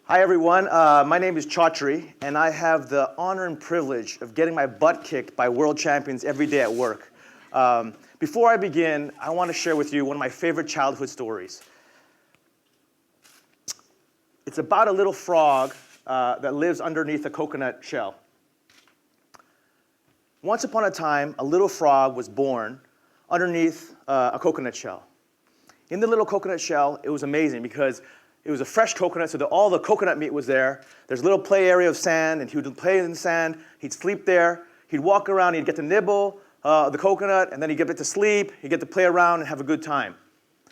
Hi everyone, my name is Chatri, and I have the honor and privilege of getting my butt kicked by world champions every day at work. Before I begin, I want to share with you one of my favorite childhood stories. It's about a little frog that lives underneath a coconut shell. Once upon a time, a little frog was born underneath a coconut shell. In the little coconut shell, it was amazing because it was a fresh coconut, so that all the coconut meat was there. There's a little play area of sand, and he would play in the sand. He'd sleep there. He'd walk around. He'd get to nibble the coconut, and then he'd get to sleep. He'd get to play around and have a good time.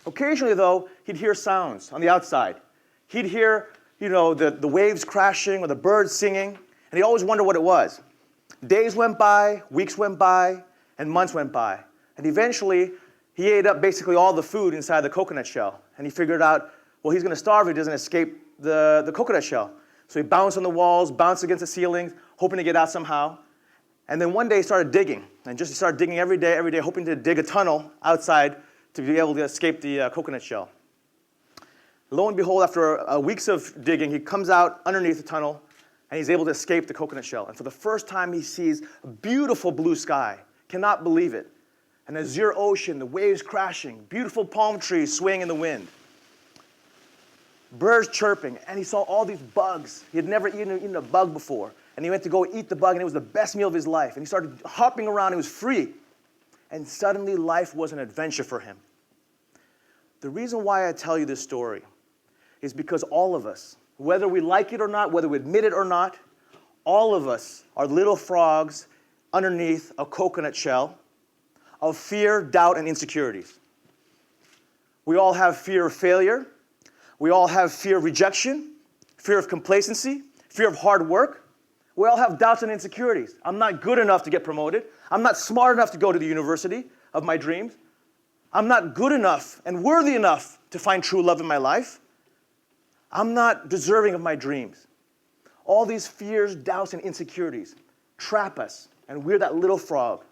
Occasionally, though, he'd hear sounds on the outside. He'd hear, the waves crashing or the birds singing, and he'd always wonder what it was. Days went by, weeks went by, and months went by. And eventually, he ate up basically all the food inside the coconut shell, and he figured out, well, he's going to starve if he doesn't escape the coconut shell. So he bounced on the walls, bounced against the ceilings, hoping to get out somehow. And then one day he started digging, and just started digging every day, hoping to dig a tunnel outside to be able to escape the coconut shell. Lo and behold, after weeks of digging, he comes out underneath the tunnel, and he's able to escape the coconut shell. And for the first time, he sees a beautiful blue sky. Cannot believe it. An azure ocean, the waves crashing, beautiful palm trees swaying in the wind. Birds chirping, and he saw all these bugs. He had never eaten a bug before. And he went to go eat the bug, and it was the best meal of his life. And he started hopping around. He was free. And suddenly, life was an adventure for him. The reason why I tell you this story is because all of us, whether we like it or not, whether we admit it or not, all of us are little frogs underneath a coconut shell of fear, doubt, and insecurities. We all have fear of failure. We all have fear of rejection, fear of complacency, fear of hard work. We all have doubts and insecurities. I'm not good enough to get promoted. I'm not smart enough to go to the university of my dreams. I'm not good enough and worthy enough to find true love in my life. I'm not deserving of my dreams. All these fears, doubts, and insecurities trap us, and we're that little frog.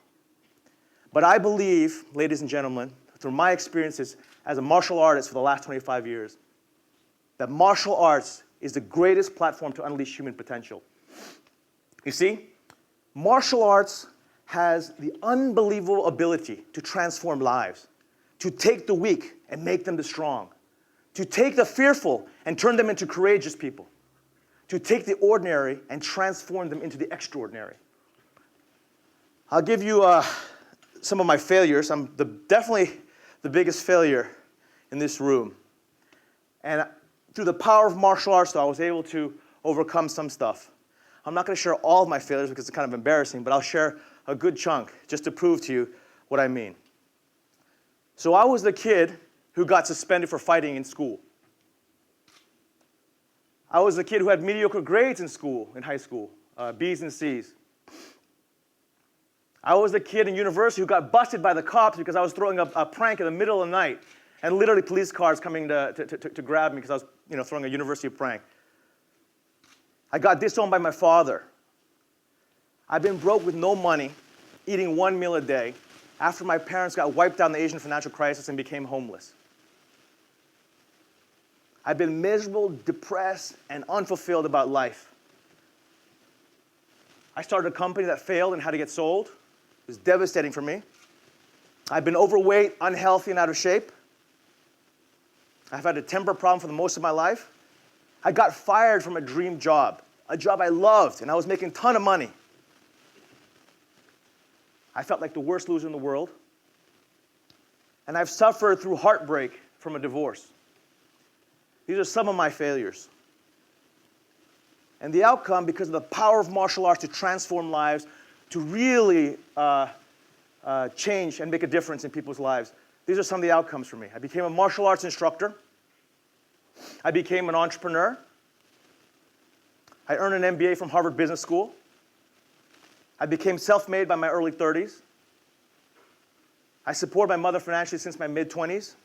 But I believe, ladies and gentlemen, through my experiences as a martial artist for the last 25 years, that martial arts is the greatest platform to unleash human potential. You see, martial arts has the unbelievable ability to transform lives, to take the weak and make them the strong, to take the fearful and turn them into courageous people, to take the ordinary and transform them into the extraordinary. I'll give you some of my failures. I'm definitely the biggest failure in this room. And through the power of martial arts, though, I was able to overcome some stuff. I'm not going to share all of my failures because it's kind of embarrassing, but I'll share a good chunk just to prove to you what I mean. So I was the kid who got suspended for fighting in school. I was the kid who had mediocre grades in school, in high school, B's and C's. I was the kid in university who got busted by the cops because I was throwing a prank in the middle of the night, and literally police cars coming to grab me because I was throwing a university prank. I got disowned by my father. I've been broke with no money, eating one meal a day, after my parents got wiped out in the Asian financial crisis and became homeless. I've been miserable, depressed, and unfulfilled about life. I started a company that failed and had to get sold. It was devastating for me. I've been overweight, unhealthy, and out of shape. I've had a temper problem for the most of my life. I got fired from a dream job, a job I loved, and I was making a ton of money. I felt like the worst loser in the world. And I've suffered through heartbreak from a divorce. These are some of my failures. And the outcome, because of the power of martial arts to transform lives, to really change and make a difference in people's lives. These are some of the outcomes for me. I became a martial arts instructor. I became an entrepreneur. I earned an MBA from Harvard Business School. I became self-made by my early 30s. I supported my mother financially since my mid-20s.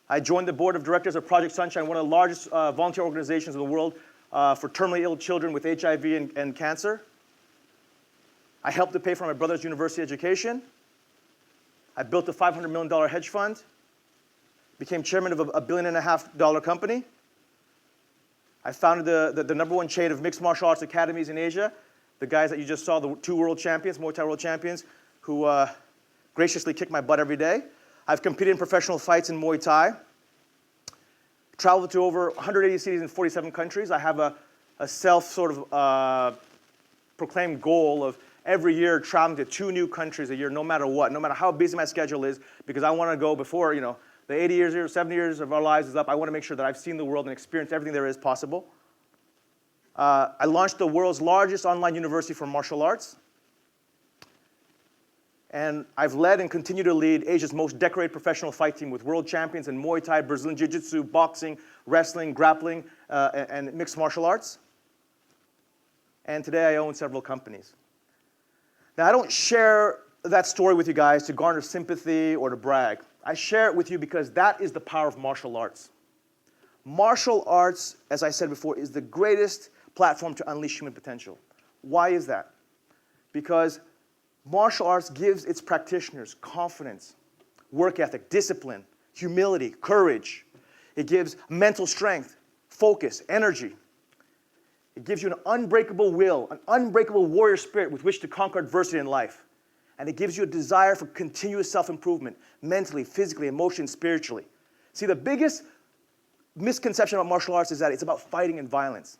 I joined the board of directors of Project Sunshine, one of the largest volunteer organizations in the world for terminally ill children with HIV and cancer. I helped to pay for my brother's university education. I built a $500 million hedge fund, became chairman of a $1.5 billion company. I founded the #1 chain of mixed martial arts academies in Asia. The guys that you just saw, the 2 world champions, Muay Thai world champions, who graciously kick my butt every day. I've competed in professional fights in Muay Thai. Traveled to over 180 cities in 47 countries. I have a proclaimed goal of every year traveling to 2 new countries a year, no matter what, no matter how busy my schedule is, because I want to go before, the 80 years or 70 years of our lives is up. I want to make sure that I've seen the world and experienced everything there is possible. I launched the world's largest online university for martial arts. And I've led and continue to lead Asia's most decorated professional fight team with world champions in Muay Thai, Brazilian Jiu-Jitsu, boxing, wrestling, grappling, and mixed martial arts. And today I own several companies. Now, I don't share that story with you guys to garner sympathy or to brag. I share it with you because that is the power of martial arts. Martial arts, as I said before, is the greatest platform to unleash human potential. Why is that? Because martial arts gives its practitioners confidence, work ethic, discipline, humility, courage. It gives mental strength, focus, energy. It gives you an unbreakable will, an unbreakable warrior spirit with which to conquer adversity in life. And it gives you a desire for continuous self-improvement, mentally, physically, emotionally, spiritually. See, the biggest misconception about martial arts is that it's about fighting and violence.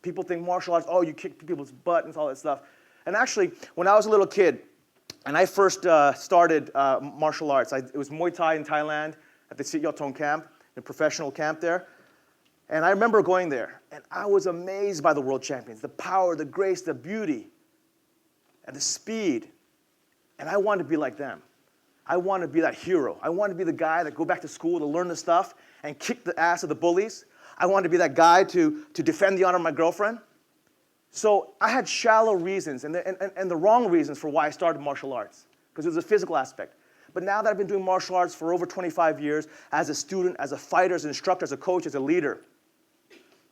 People think martial arts, you kick people's butt and all that stuff. And actually, when I was a little kid, and I first started martial arts, it was Muay Thai in Thailand at the Sityodtong camp, the professional camp there. And I remember going there, and I was amazed by the world champions, the power, the grace, the beauty, and the speed. And I wanted to be like them. I wanted to be that hero. I wanted to be the guy that go back to school to learn the stuff and kick the ass of the bullies. I wanted to be that guy to defend the honor of my girlfriend. So I had shallow reasons and the wrong reasons for why I started martial arts, because it was a physical aspect. But now that I've been doing martial arts for over 25 years, as a student, as a fighter, as an instructor, as a coach, as a leader,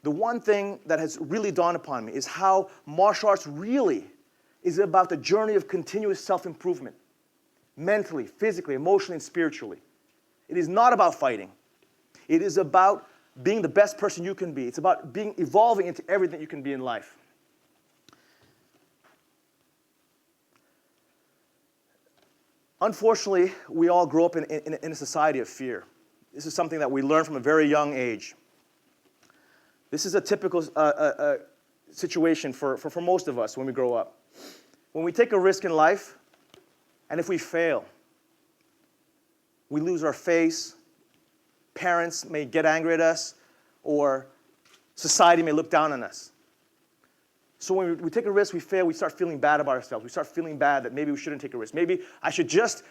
the one thing that has really dawned upon me is how martial arts really is about the journey of continuous self-improvement, mentally, physically, emotionally, and spiritually. It is not about fighting. It is about being the best person you can be. It's about evolving into everything you can be in life. Unfortunately, we all grow up in a society of fear. This is something that we learn from a very young age. This is a typical situation for most of us when we grow up. When we take a risk in life, and if we fail, we lose our face, parents may get angry at us, or society may look down on us. So when we take a risk, we fail, we start feeling bad about ourselves. We start feeling bad that maybe we shouldn't take a risk. Maybe I should just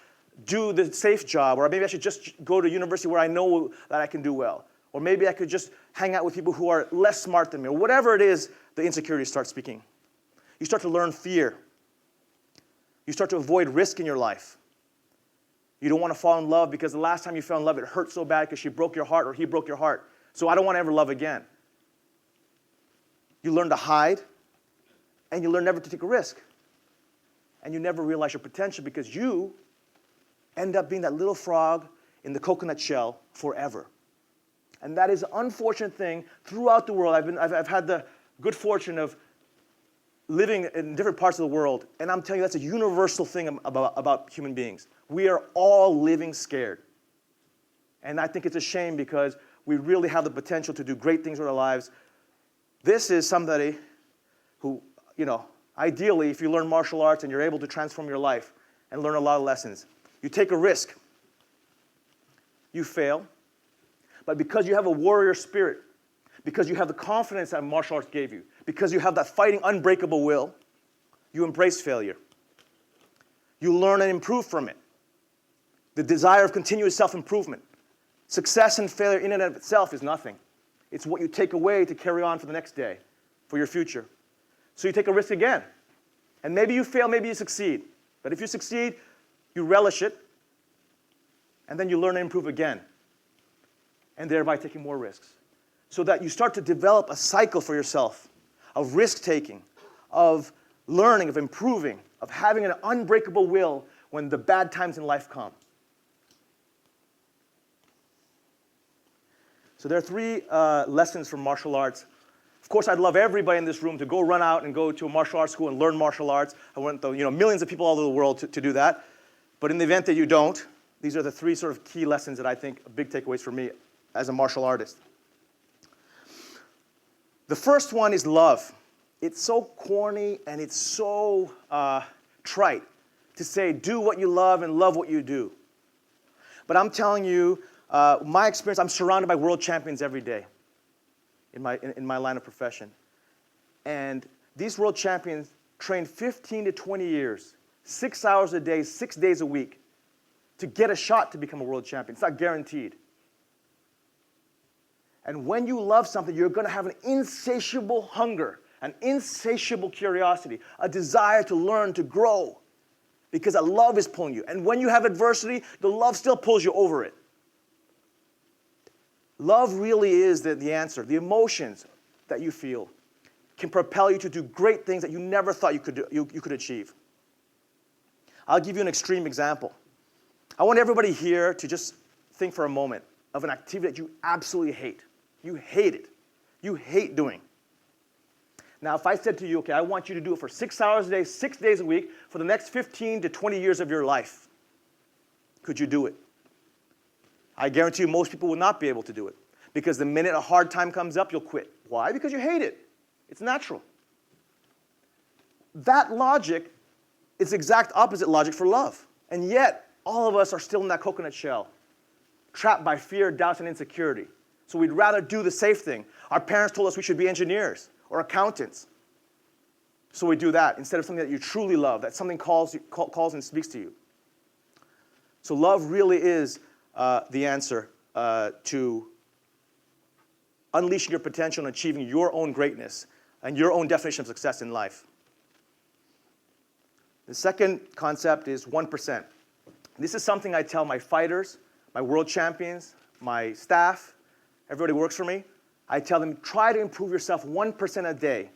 do the safe job, or maybe I should just go to a university where I know that I can do well. Or maybe I could just hang out with people who are less smart than me, or whatever it is, the insecurities start speaking. You start to learn fear. You start to avoid risk in your life. You don't want to fall in love because the last time you fell in love, it hurt so bad because she broke your heart or he broke your heart. So I don't want to ever love again. You learn to hide, and you learn never to take a risk. And you never realize your potential because you end up being that little frog in the coconut shell forever. And that is an unfortunate thing throughout the world. I've had the good fortune of living in different parts of the world, and I'm telling you that's a universal thing about human beings. We are all living scared. And I think it's a shame because we really have the potential to do great things with our lives. This is somebody who, ideally, if you learn martial arts and you're able to transform your life and learn a lot of lessons, you take a risk, you fail, but because you have a warrior spirit, because you have the confidence that martial arts gave you, because you have that fighting, unbreakable will, you embrace failure. You learn and improve from it. The desire of continuous self-improvement. Success and failure in and of itself is nothing. It's what you take away to carry on for the next day, for your future. So you take a risk again. And maybe you fail, maybe you succeed. But if you succeed, you relish it, and then you learn and improve again, and thereby taking more risks. So that you start to develop a cycle for yourself of risk-taking, of learning, of improving, of having an unbreakable will when the bad times in life come. So there are three lessons from martial arts. Of course, I'd love everybody in this room to go run out and go to a martial arts school and learn martial arts. I want millions of people all over the world to do that. But in the event that you don't, these are the three sort of key lessons that I think are big takeaways for me as a martial artist. The first one is love. It's so corny and it's so trite to say, do what you love and love what you do. But I'm telling you, my experience, I'm surrounded by world champions every day in my line of profession. And these world champions train 15 to 20 years, 6 hours a day, 6 days a week, to get a shot to become a world champion. It's not guaranteed. And when you love something, you're going to have an insatiable hunger, an insatiable curiosity, a desire to learn, to grow, because a love is pulling you. And when you have adversity, the love still pulls you over it. Love really is the answer. The emotions that you feel can propel you to do great things that you never thought you could achieve. I'll give you an extreme example. I want everybody here to just think for a moment of an activity that you absolutely hate. You hate it. You hate doing. Now, if I said to you, okay, I want you to do it for 6 hours a day, 6 days a week, for the next 15 to 20 years of your life, could you do it? I guarantee you most people will not be able to do it. Because the minute a hard time comes up, you'll quit. Why? Because you hate it. It's natural. That logic is the exact opposite logic for love. And yet, all of us are still in that coconut shell, trapped by fear, doubt, and insecurity. So we'd rather do the safe thing. Our parents told us we should be engineers or accountants. So we do that instead of something that you truly love, that something calls and speaks to you. So love really is the answer to unleashing your potential and achieving your own greatness and your own definition of success in life. The second concept is 1%. This is something I tell my fighters, my world champions, my staff, everybody who works for me. I tell them, try to improve yourself 1% a day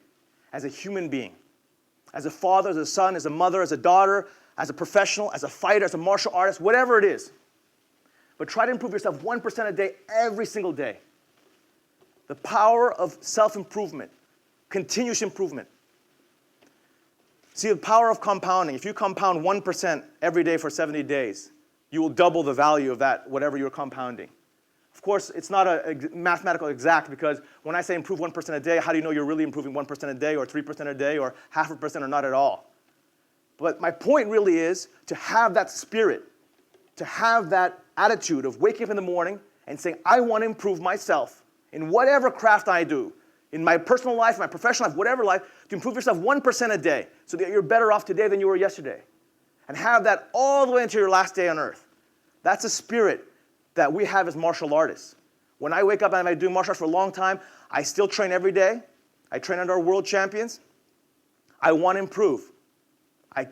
as a human being. As a father, as a son, as a mother, as a daughter, as a professional, as a fighter, as a martial artist, whatever it is. But try to improve yourself 1% a day every single day. The power of self-improvement, continuous improvement. See, the power of compounding. If you compound 1% every day for 70 days, you will double the value of that, whatever you're compounding. Of course, it's not a mathematical exact, because when I say improve 1% a day, how do you know you're really improving 1% a day or 3% a day or 0.5% or not at all? But my point really is to have that spirit, to have that attitude of waking up in the morning and saying, I want to improve myself in whatever craft I do, in my personal life, my professional life, whatever life, to improve yourself 1% a day so that you're better off today than you were yesterday. And have that all the way into your last day on earth. That's a spirit that we have as martial artists. When I wake up and I've been doing martial arts for a long time, I still train every day. I train under our world champions. I want to improve. I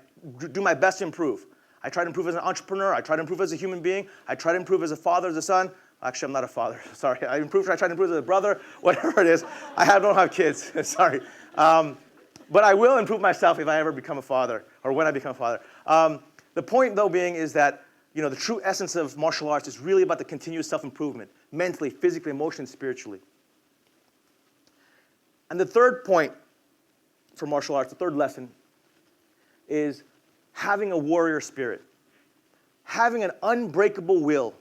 do my best to improve. I try to improve as an entrepreneur. I try to improve as a human being. I try to improve as a father, as a son. Actually, I'm not a father. Sorry. I try to improve as a brother, whatever it is. Don't have kids. Sorry. But I will improve myself if I ever become a father, or when I become a father. The point, though, being is that the true essence of martial arts is really about the continuous self-improvement, mentally, physically, emotionally, spiritually. And the third point for martial arts, the third lesson, is having a warrior spirit, having an unbreakable will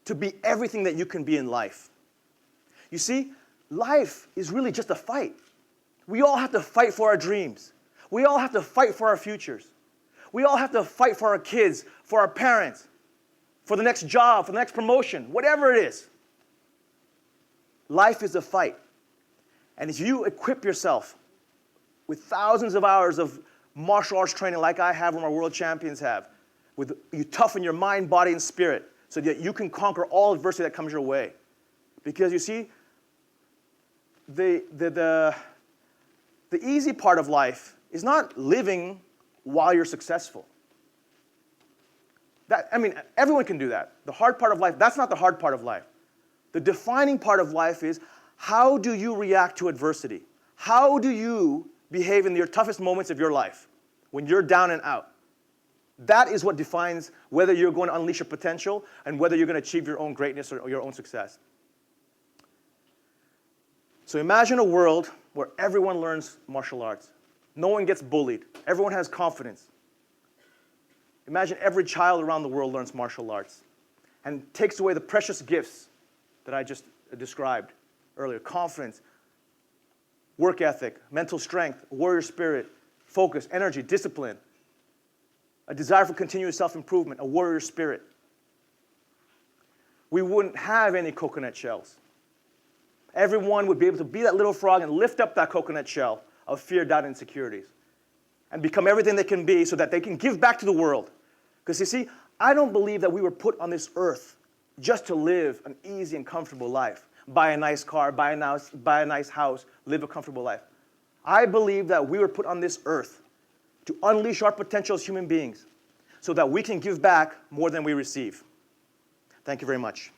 to be everything that you can be in life. You see, life is really just a fight. We all have to fight for our dreams. We all have to fight for our futures. We all have to fight for our kids, for our parents, for the next job, for the next promotion, whatever it is. Life is a fight. And if you equip yourself with thousands of hours of martial arts training like I have, or my world champions have. You toughen your mind, body, and spirit so that you can conquer all adversity that comes your way. Because you see, the easy part of life is not living while you're successful. Everyone can do that. The hard part of life, that's not the hard part of life. The defining part of life is, how do you react to adversity? How do you behave in your toughest moments of your life when you're down and out? That is what defines whether you're going to unleash your potential and whether you're going to achieve your own greatness or your own success. So imagine a world where everyone learns martial arts. No one gets bullied. Everyone has confidence. Imagine every child around the world learns martial arts and takes away the precious gifts that I just described earlier. Confidence, work ethic, mental strength, warrior spirit, focus, energy, discipline, a desire for continuous self-improvement, a warrior spirit. We wouldn't have any coconut shells. Everyone would be able to be that little frog and lift up that coconut shell of fear, doubt, and insecurities and become everything they can be so that they can give back to the world. Because you see, I don't believe that we were put on this earth just to live an easy and comfortable life. Buy a nice car, buy a nice house, live a comfortable life. I believe that we were put on this earth to unleash our potential as human beings so that we can give back more than we receive. Thank you very much.